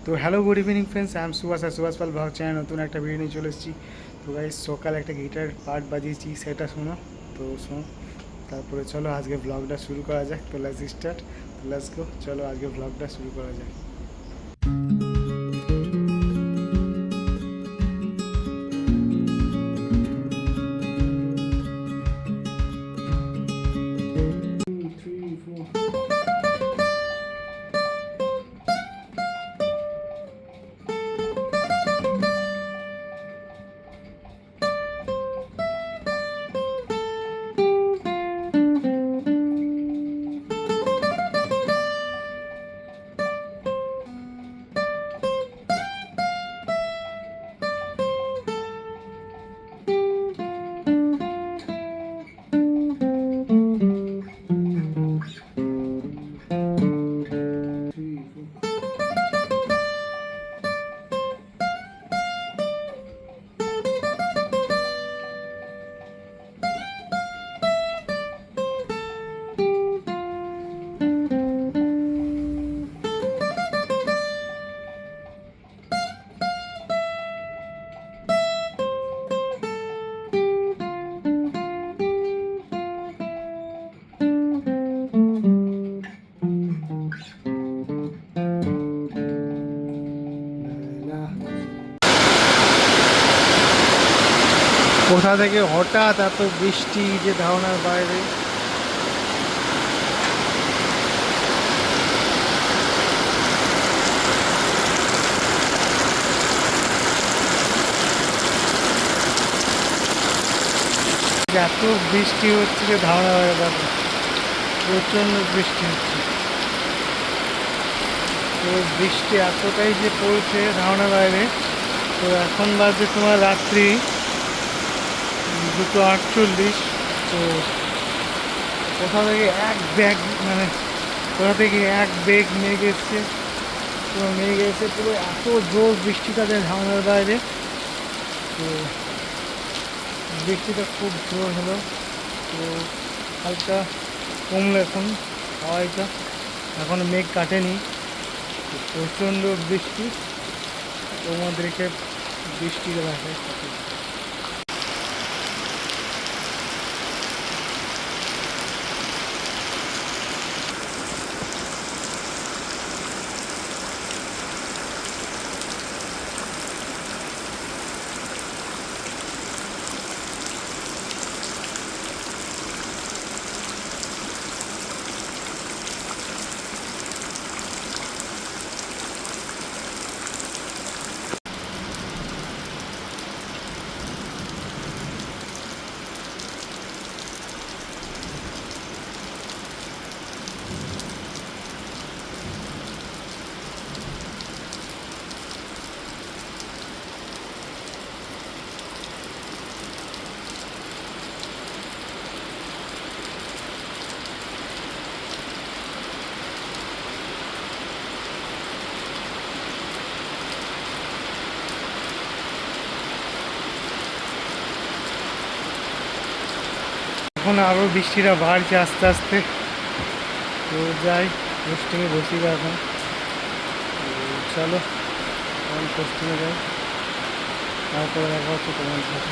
তো hello good evening friends, I am Subhash আর Subhash Pal blog channel নতুন একটা ভিডিও নিয়ে চলে এসেছি। তো গাইস সকালে একটা গিটার পার্ট বাজিয়েছি, সেটা শোনো। তো শোনো, তারপরে চলো আজকে ব্লগটা শুরু করা যাক। তো লেটস স্টার্ট, তো লেটস গো, চলো আজকে ব্লগটা শুরু করা যাক। কোথা থেকে হঠাৎ এত বৃষ্টি, যে ধারণার বাইরে। এত বৃষ্টি হচ্ছে যে ধারণা বাইরে, দেখো প্রচণ্ড বৃষ্টি হচ্ছে। তো বৃষ্টি এতটাই যে পড়ছে ধারণার বাইরে। তো এখন বাজে তোমার রাত্রি 2:48। তো কোথা থেকে এক ব্যাগ, মানে কোথা থেকে এক বেগ মেঘ এসছে। তো মেঘ এসে পুরো এত জোর বৃষ্টিটা দেয় ধারণার বাইরে। তো বৃষ্টিটা খুব জোর হলো। তো হালকা কমলো এখন হাওয়াটা, এখনও মেঘ কাটেনি। তো প্রচণ্ড বৃষ্টি, তোমাদেরকে বৃষ্টিটা দেখায়। এখন আরও বৃষ্টিটা বাড়ছে আস্তে আস্তে। তো যাই, পোস্টিংয়ে বসি এখন। চলো এখন পোস্টিংয়ে যাই, তারপরে দেখা হচ্ছে তোমার সাথে।